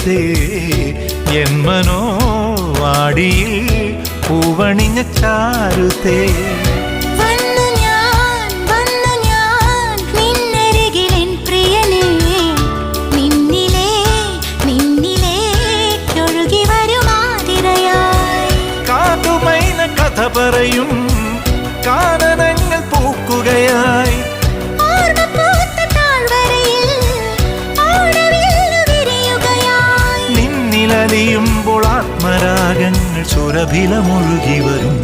ചാരുതേ N മനോവാടിയിൽ പൂവണിഞ്ഞ ചാരുതേ. കഥ പറയും കാനനങ്ങൾ പൂക്കുകയായി നിന്നിലലിയുമ്പോൾ ആത്മരാഗങ്ങൾ സുരഭിലമൊഴുകി വരും.